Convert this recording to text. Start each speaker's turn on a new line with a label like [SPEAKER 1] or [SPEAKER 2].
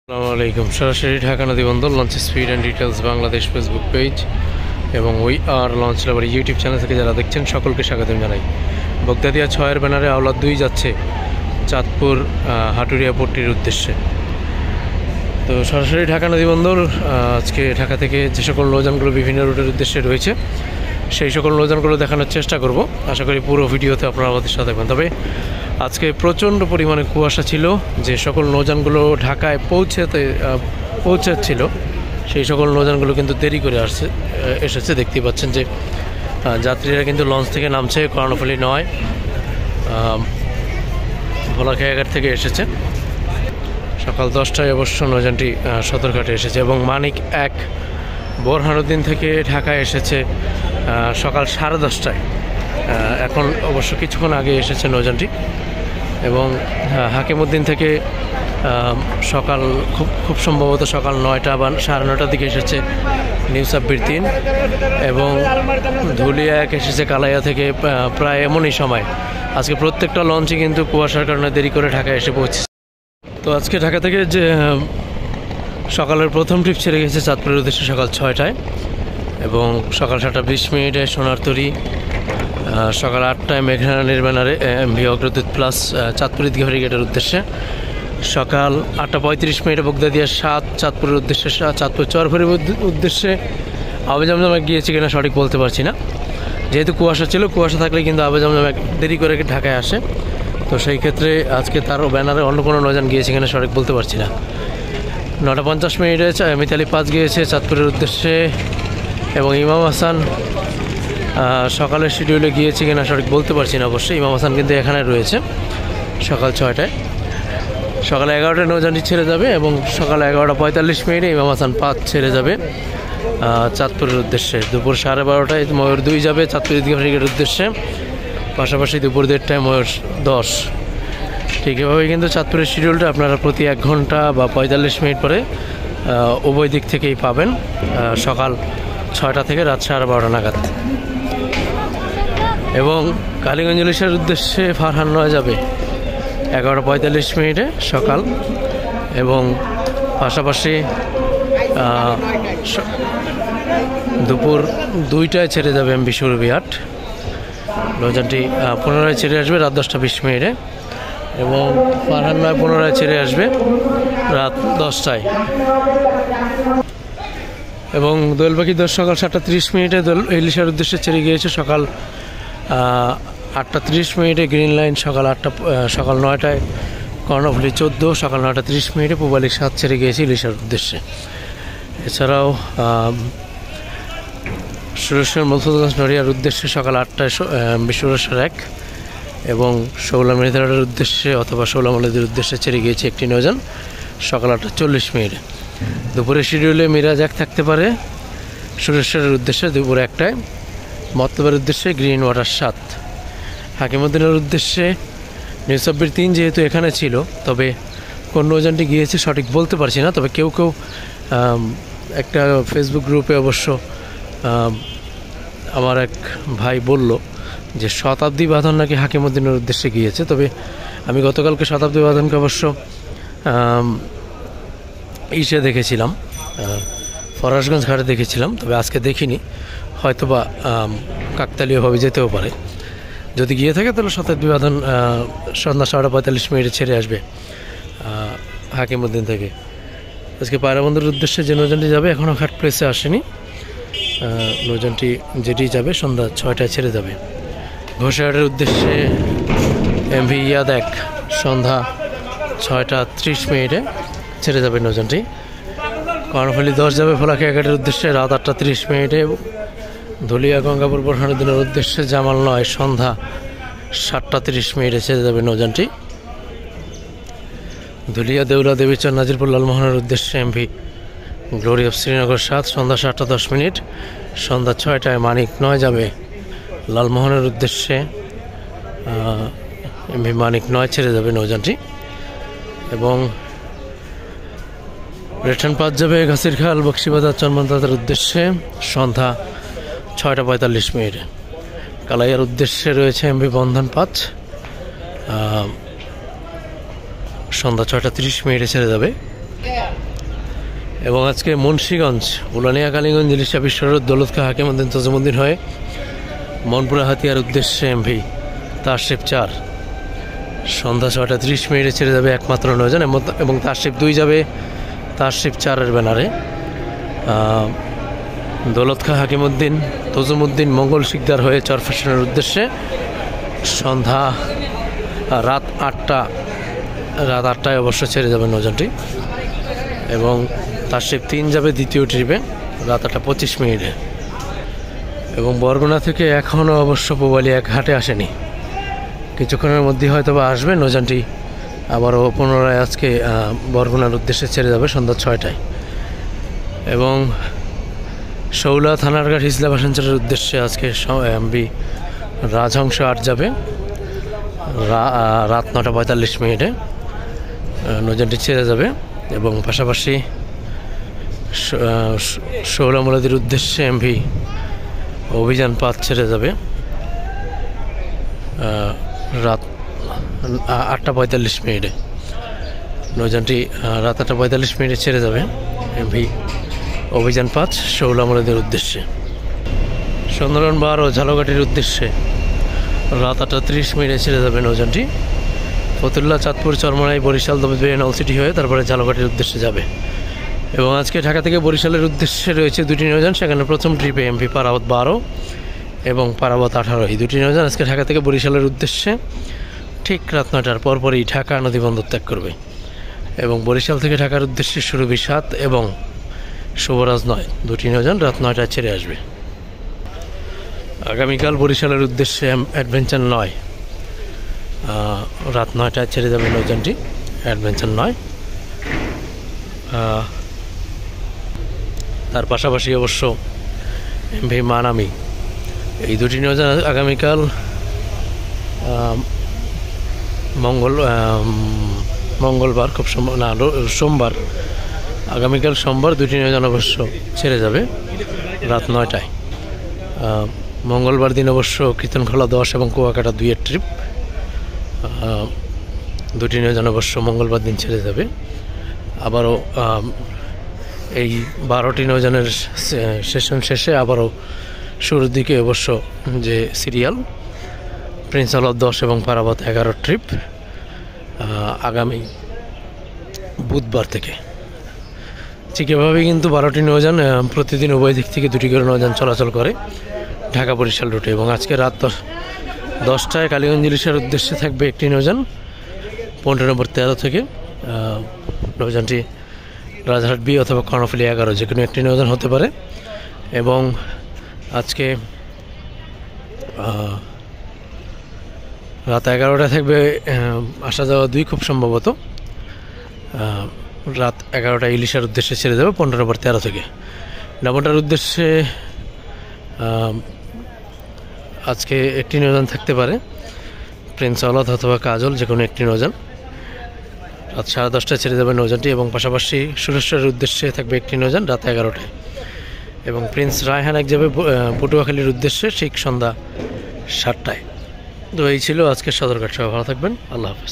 [SPEAKER 1] আসসালামু আলাইকুম। সরাসরি ঢাকা নদী বন্দর launch speed and details Bangladesh Facebook page এবং ওই আর লঞ্চ লাভার ইউটিউব চ্যানেল থেকে যারা দেখছেন সকলকে স্বাগতম জানাই। বগদাদিয়া 6-এর ব্যানারে আওলাদ 2 যাচ্ছে চাঁদপুর হাটুরিয়া পট্টির উদ্দেশ্যে। তো সরাসরি ঢাকা নদী বন্দর আজকে ঢাকা থেকে যে সকল নৌযানগুলো বিভিন্ন রুটের উদ্দেশ্যে রয়েছে সেই সকল নৌযানগুলো দেখানোর চেষ্টা করব। আশা করি পুরো ভিডিওতে আপনারা আমাদের সাথে থাকবেন। তবে আজকে প্রচণ্ড পরিমাণে কুয়াশা ছিল, যে সকল নৌযানগুলো ঢাকায় পৌঁছাচ্ছিল সেই সকল নৌযানগুলো কিন্তু দেরি করে এসেছে। দেখতেই পাচ্ছেন যে যাত্রীরা কিন্তু লঞ্চ থেকে নামছে। কর্ণফুলী 9 ভোলাখাইয়াঘাট থেকে এসেছে। সকাল 10টায় অবশ্য নৌযানটি সদরঘাটে এসেছে এবং মানিক 1 বোরহানুদ্দিন থেকে ঢাকায় এসেছে সকাল 10:30টায়। এখন অবশ্য কিছুক্ষণ আগে এসেছে নৌযানটি। এবং হাকিমউদ্দিন থেকে সকাল খুব সম্ভবত সকাল 9টা বা 9:30টার দিকে এসেছে নিউ সাব্বির 3 এবং ধুলিয়া 1 এসেছে কালাইয়া থেকে প্রায় এমনই সময়। আজকে প্রত্যেকটা লঞ্চই কিন্তু কুয়াশার কারণে দেরি করে ঢাকায় এসে পৌঁছেছে। তো আজকে ঢাকা থেকে যে সকালের প্রথম ট্রিপ ছেড়ে গেছে চাঁদপুরের উদ্দেশ্যে সকাল 6টায় এবং সকাল 7:20 সোনারতরী, সকাল 8টায় মেঘনারানীর ব্যানারে এমভি অগ্রদূত প্লাস চাঁদপুর ঈদগাহ ফেরিঘাটের উদ্দেশ্যে, সকাল 8:35 বগদাদিয়া 7 চাঁদপুরের উদ্দেশ্যে, চাঁদপুর চরফেরির উদ্দেশ্যে। আবে জমজম গিয়েছে কিনা সঠিক বলতে পারছি না, যেহেতু কুয়াশা ছিল। কুয়াশা থাকলে কিন্তু আবে জমজম দেরি করে ঢাকায় আসে। তো সেই ক্ষেত্রে আজকে তারও ব্যানারে অন্য কোনো নৌযান গিয়েছে কিনা সঠিক বলতে পারছি না। 9:50 মিতালি 5 গিয়েছে চাঁদপুরের উদ্দেশ্যে এবং ইমাম হাসান সকালের শিডিউলে গিয়েছে কিনা সঠিক বলতে পারছি না। অবশ্যই ইমাম হাসান কিন্তু এখানে রয়েছে সকাল 6টায়। সকাল 11টায় নৌযানটি ছেড়ে যাবে এবং সকাল 11:45 ইমাম হাসান 5 ছেড়ে যাবে চাঁদপুরের উদ্দেশ্যে। দুপুর 12:30টায় ময়ূর 2 যাবে চাঁদপুর ঈদগাহ ফেরিঘাটের উদ্দেশ্যে। পাশাপাশি দুপুর 1:30টায় ময়ূর 10। ঠিক এভাবেই কিন্তু চাঁদপুরের শিডিউলটা আপনারা প্রতি 1 ঘন্টা বা 45 মিনিট পরে উভয় দিক থেকেই পাবেন, সকাল 6টা থেকে রাত 12:30 নাগাদ। এবং কালীগঞ্জ ইলিশের উদ্দেশ্যে ফারহান 9 যাবে 11:45 সকাল এবং পাশাপাশি দুপুর 2টায় ছেড়ে যাবে এমভি সুরভি 8। নৌযানটি পুনরায় ছেড়ে আসবে রাত 10:20 এবং ফারহান 9 পুনরায় ছেড়ে আসবে রাত 10টায়। এবং দোয়েল পাখি 10 সকাল 7:30 দোয়েল ইলিশের উদ্দেশ্যে ছেড়ে গিয়েছে সকাল 8:30 গ্রিন লাইন, সকাল 9টায় কর্ণফুলী 14, সকাল 9:30 পূবালী 7 ছেড়ে গিয়েছে ইলিশের উদ্দেশ্যে। এছাড়াও সুরেশ্বর মলসুদগঞ্জ নড়িয়ার উদ্দেশ্যে সকাল 8টায় সুরেশ্বর 1 এবং শৌলা মৃধার উদ্দেশ্যে অথবা শৌলা মলিদের উদ্দেশ্যে ছেড়ে গিয়েছে একটি নৌযান সকাল 8:40। দুপুরের শিডিউলে মিরাজ 1 থাকতে পারে সুরেশ্বরের উদ্দেশ্যে দুপুর 1টায়। মতলবের উদ্দেশ্যে গ্রিন ওয়াটার 7। হাকিমউদ্দিনের উদ্দেশ্যে নিউ সাব্বির 3 যেহেতু এখানে ছিল, তবে কোন নৌযানটি গিয়েছে সঠিক বলতে পারছি না। তবে কেউ একটা ফেসবুক গ্রুপে অবশ্য আমার এক ভাই বলল যে শতাব্দী বাঁধন নাকি হাকিমউদ্দিনের উদ্দেশ্যে গিয়েছে। তবে আমি গতকালকে শতাব্দী বাঁধনকে অবশ্য দেখেছিলাম, ফরাসগঞ্জ ঘাটে দেখেছিলাম, তবে আজকে দেখিনি। হয়তোবা কাকতালীয়ভাবে যেতেও পারে। যদি গিয়ে থাকে তাহলে শতাব্দী বাঁধন সন্ধ্যা 7:45 ছেড়ে আসবে হাকিমউদ্দিন থেকে। আজকে পায়রা বন্দরের উদ্দেশ্যে যে নৌযানটি যাবে এখনও ঘাট প্লেসে আসেনি। নৌযানটি যেটি যাবে সন্ধ্যা 6টায় ছেড়ে যাবে। ঘোষাঘাটের উদ্দেশ্যে এমভি ইয়াদ 1 সন্ধ্যা 6:30 ছেড়ে যাবে নৌযানটি। কর্ণফুলী 10 যাবে ভোলাখাইয়াঘাটের উদ্দেশ্যে রাত 8:30। ধুলিয়া গঙ্গাপুর বোরহানুদ্দিনের উদ্দেশ্যে জামাল 9 সন্ধ্যা 7:30 ছেড়ে যাবে নৌযানটি। ধুলিয়া দেউলা দেবীচর নাজিরপুর লালমোহনের উদ্দেশ্যে এমভি গ্লোরি অফ শ্রীনগর 7 সন্ধ্যা 7:10। সন্ধ্যা 6টায় মানিক 9 যাবে লালমোহনের উদ্দেশ্যে, এমভি মানিক 9 ছেড়ে যাবে নৌযানটি। এবং রিটার্ন 5 যাবে ঘাসিরখাল বক্সিবাজার চন্মনদাদের উদ্দেশ্যে সন্ধ্যা 6:45। কালাইয়ার উদ্দেশ্যে রয়েছে এমভি বন্ধন 5, সন্ধ্যা 6:30 ছেড়ে যাবে এবং আজকে মুন্সিগঞ্জ উলানিয়া কালীগঞ্জ ইলিশা বিশ্ব রোড দৌলত খা হাকিমউদ্দিন তজুমুদ্দিন হয়ে মনপুরা হাতিয়ার উদ্দেশ্যে এমভি তাশরিফ 4 সন্ধ্যা 6:30 ছেড়ে যাবে একমাত্র নৌযান এবং তাশরিফ 2 যাবে তাশরিফ 4-এর ব্যানারে। দৌলত খা হাকিমউদ্দিন তজুমুদ্দিন মঙ্গল শিকদার হয়ে চরফ্যাশনের উদ্দেশ্যে সন্ধ্যা রাত 8টায় অবশ্য ছেড়ে যাবে নৌযানটি এবং তাশরিফ 3 যাবে দ্বিতীয় ট্রিপে রাত 8:25 এবং বরগুনা থেকে এখনও অবশ্য পোবালি এক ঘাটে আসেনি, কিছুক্ষণের মধ্যে হয়তো বা আসবে। নৌযানটি আবারও পুনরায় আজকে বরগুনার উদ্দেশ্যে ছেড়ে যাবে সন্ধ্যা 6টায় এবং শৌলা থানারঘাট হিজলা ভাসানচারের উদ্দেশ্যে আজকে এমভি রাজহংস 8 যাবে রাত 9:45 নৌযানটি ছেড়ে যাবে এবং পাশাপাশি শৌলা মোলাদির উদ্দেশ্যে এমভি অভিযান 5 ছেড়ে যাবে রাত 8:45 নৌযানটি রাত 8:45 ছেড়ে যাবে এমভি অভিযান 5 শৌলা মোলাদির উদ্দেশ্যে। সুন্দরবন 12 ঝালকাঠির উদ্দেশ্যে রাত 8:30 ছেড়ে যাবে নৌযানটি ফতুল্লা চাঁদপুর চরমনাই বরিশাল দমদম নলসিটি হয়ে তারপরে ঝালকাঠির উদ্দেশ্যে যাবে এবং আজকে ঢাকা থেকে বরিশালের উদ্দেশ্যে রয়েছে 2টি নৌযান। সেখানে প্রথম ট্রিপে এমভি পারাবত 12 এবং পারাবত 18 এই 2টি নৌযান আজকে ঢাকা থেকে বরিশালের উদ্দেশ্যে ঠিক রাত 9টার পরপরই ঢাকা নদীবন্দর ত্যাগ করবে এবং বরিশাল থেকে ঢাকার উদ্দেশ্যে সুরভি 7 এবং শুভরাজ 9 2টি নৌযান রাত 9টায় ছেড়ে আসবে। আগামীকাল বরিশালের উদ্দেশ্যে অ্যাডভেঞ্চার 9 রাত 9টায় ছেড়ে যাবে নৌযানটি অ্যাডভেঞ্চার 9। তার পাশাপাশি অবশ্য এমভি মানামি এই 2টি নৌযান আগামীকাল মঙ্গলবার খুব না সোমবার আগামীকাল সোমবার 2টি নৌযান অবশ্য ছেড়ে যাবে রাত 9টায়। মঙ্গলবার দিন অবশ্য কীর্তনখোলা 10 এবং কুয়াকাটা 2-এর ট্রিপ 2টি নৌযান অবশ্য মঙ্গলবার দিন ছেড়ে যাবে। আবারও এই 12টি নৌযানের সেশন শেষে আবারও শুরুর দিকে অবশ্য যে সিরিয়াল প্রিন্স আলব 10 এবং পারাবত 11 ট্রিপ আগামী বুধবার থেকে। ঠিক এভাবেই কিন্তু 12টি নৌযান প্রতিদিন উভয় দিক থেকে 2টি করে নৌযান চলাচল করে ঢাকা বরিশাল রুটে এবং আজকে রাত 10টায় কালীগঞ্জ ইলিশার উদ্দেশ্যে থাকবে একটি নৌযান 15 নম্বর 13 থেকে। নৌযানটি রাজারহাট বি অথবা কর্ণফুলী 11 যে কোনো একটি নৌযান হতে পারে এবং আজকে রাত 11টায় থাকবে আসা যাওয়া 2 খুব সম্ভবত রাত 11টায় ইলিশার উদ্দেশ্যে ছেড়ে যাবে 15 নম্বর 13 থেকে। ডাবনটার উদ্দেশ্যে আজকে একটি নৌযান থাকতে পারে প্রিন্স আওলাদ অথবা কাজল যে কোনো একটি নৌযান রাত 10:30টায় ছেড়ে যাবে নৌযানটি এবং পাশাপাশি সুরেশ্বরের উদ্দেশ্যে থাকবে একটি নৌযান রাত 11টায় এবং প্রিন্স রায়হান 1 যাবে পটুয়াখালীর উদ্দেশ্যে ঠিক সন্ধ্যা 7টায়। তো এই ছিল আজকের সদরঘাট। সবাই ভালো থাকবেন, আল্লাহ হাফেজ।